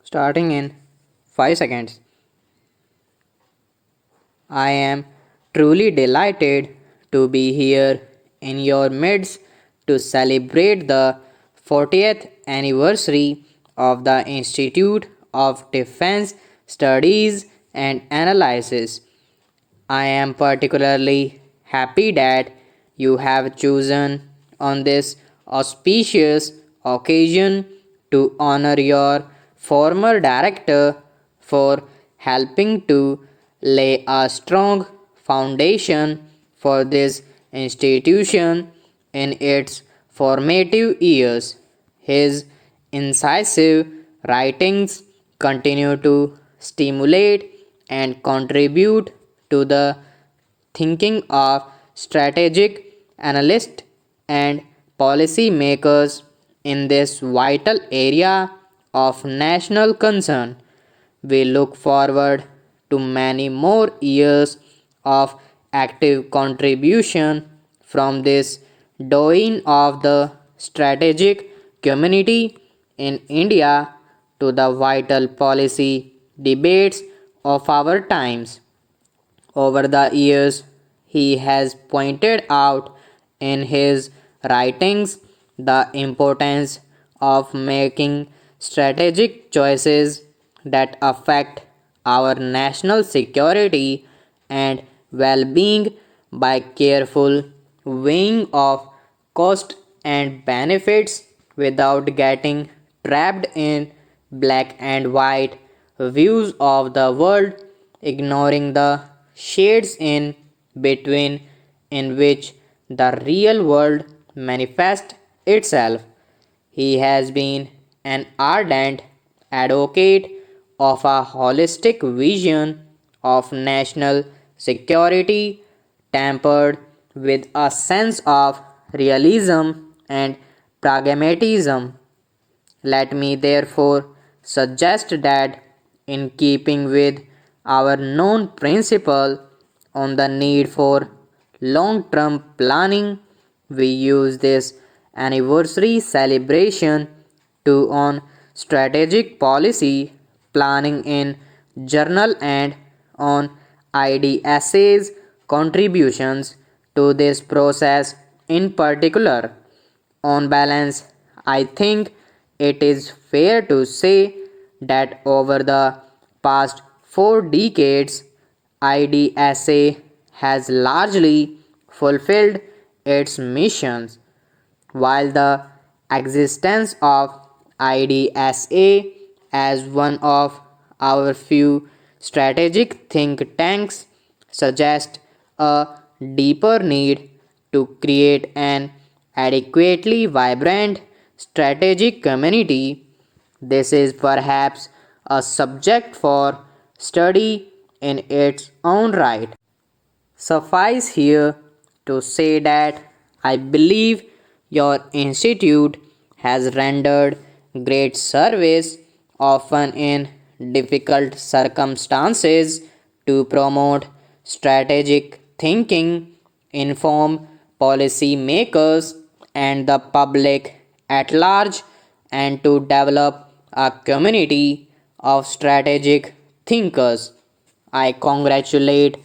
Starting in 5 seconds. I am truly delighted to be here in your midst to celebrate the 40th anniversary of the Institute of Defense Studies and Analysis. I am particularly happy that you have chosen on this auspicious occasion to honor your former director for helping to lay a strong foundation for this institution in its formative years. His incisive writings continue to stimulate and contribute to the thinking of strategic analysts and policy makers in this vital area of national concern. We look forward to many more years of active contribution from this doing of the strategic community in India to the vital policy debates of our times. Over the years, he has pointed out in his writings the importance of making strategic choices that affect our national security and well being by careful weighing of cost and benefits without getting trapped in black and white views of the world, ignoring the shades in between in which the real world manifests itself. He has been an ardent advocate of a holistic vision of national security tempered with a sense of realism and pragmatism. Let me therefore suggest that, in keeping with our known principle on the need for long term planning, we use this anniversary celebration to on strategic policy planning in journal and on IDSA's contributions to this process in particular. On balance, I think it is fair to say that over the past 4 decades, IDSA has largely fulfilled its missions, while the existence of IDSA as one of our few strategic think tanks suggests a deeper need to create an adequately vibrant strategic community. This is perhaps a subject for study in its own right. Suffice here to say that I believe your institute has rendered great service, often in difficult circumstances, to promote strategic thinking, inform policy makers and the public at large, and to develop a community of strategic thinkers. I congratulate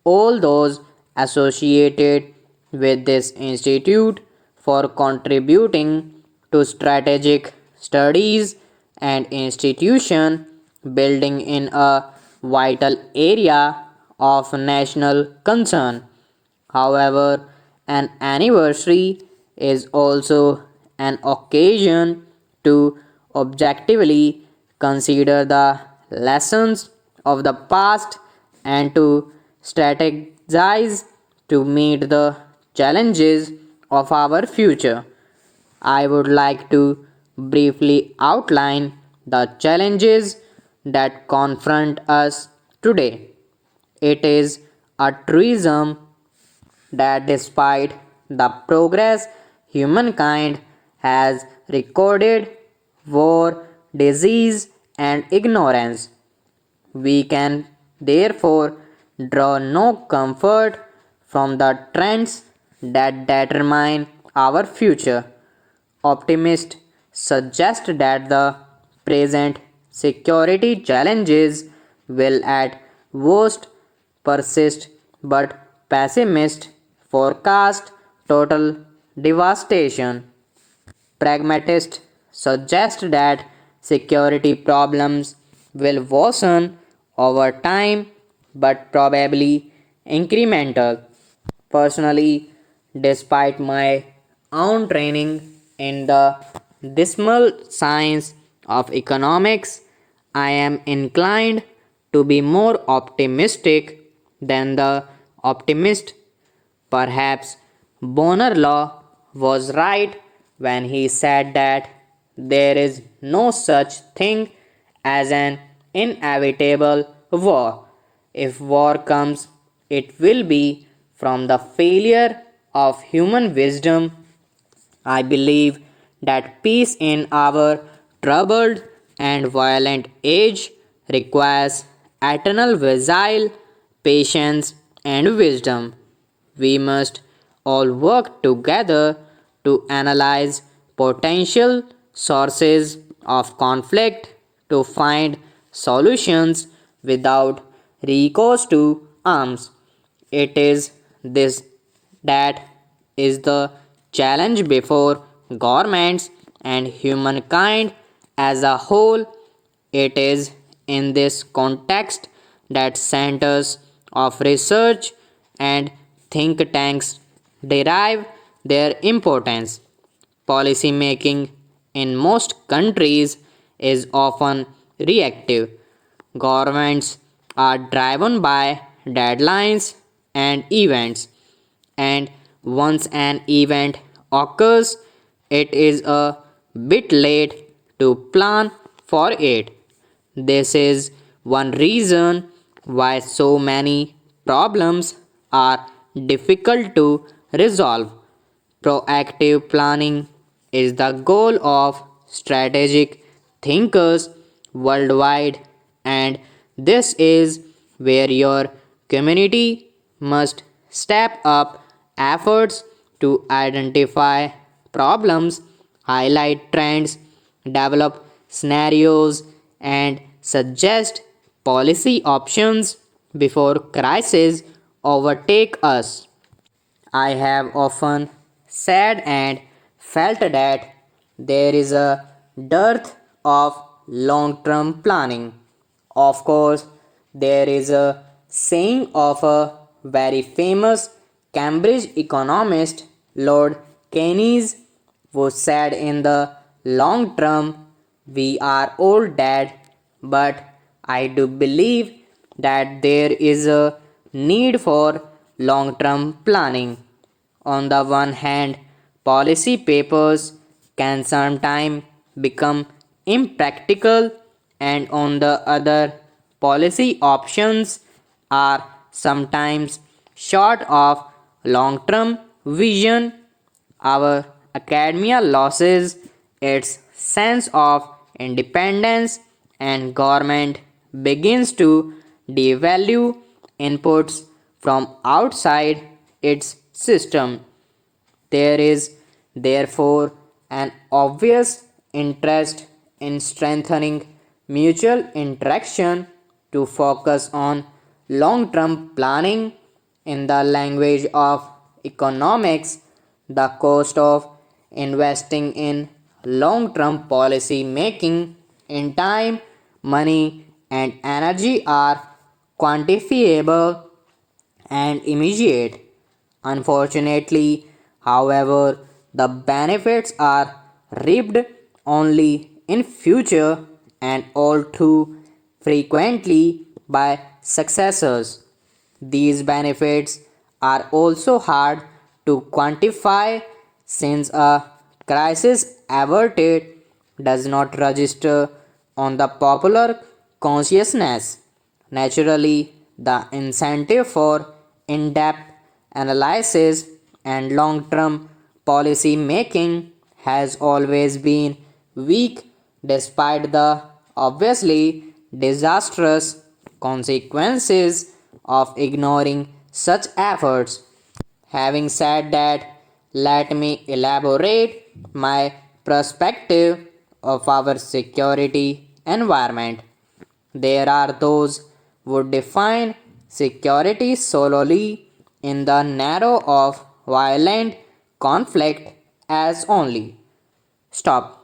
all those associated with this institute for contributing to strategic studies and institution building in a vital area of national concern. However, an anniversary is also an occasion to objectively consider the lessons of the past and to strategize to meet the challenges of our future. I would like to briefly outline the challenges that confront us today. It is a truism that despite the progress humankind has recorded, war, disease, and ignorance, we can therefore draw no comfort from the trends that determine our future. Optimists suggest that the present Security challenges will at worst persist, but pessimists forecast total devastation. Pragmatists suggest that security problems will worsen over time but probably incremental. Personally, despite my own training in the dismal science of economics, I am inclined to be more optimistic than the optimist. Perhaps Bonar Law was right when he said that there is no such thing as an inevitable war. If war comes, it will be from the failure of human wisdom. I believe that peace in our troubled and violent age requires eternal vigil, patience, and wisdom. We must all work together to analyze potential sources of conflict to find solutions without recourse to arms. It is this that is the challenge before governments and humankind as a whole. It is in this context that centers of research and think tanks derive their importance. Policy making in most countries is often reactive. Governments are driven by deadlines and events, and once an event occurs, it is a bit late to plan for it. This is one reason why so many problems are difficult to resolve. Proactive planning is the goal of strategic thinkers worldwide, and this is where your community must step up efforts to identify problems, highlight trends, develop scenarios, and suggest policy options before crises overtake us. I have often said and felt that there is a dearth of long term planning. Of course, there is a saying of a very famous Cambridge economist, Lord Keynes, who said in the long term, we are all dead, but I do believe that there is a need for long term planning. On the one hand, policy papers can sometimes become impractical, and on the other, policy options are sometimes short of long term vision. Our academia loses its sense of independence, and government begins to devalue inputs from outside its system. There is therefore an obvious interest in strengthening mutual interaction to focus on long term planning. In the language of economics, the cost of investing in long term policy making in time, money, and energy are quantifiable and immediate. Unfortunately, however, the benefits are reaped only in future and all too frequently by successors. These benefits are also hard to quantify since a crisis averted does not register on the popular consciousness. Naturally, the incentive for in depth analysis and long term policy making has always been weak despite the obviously disastrous consequences of ignoring such efforts. Having said that, let me elaborate my perspective of our security environment. There are those who define security solely in the narrow of violent conflict as only. Stop.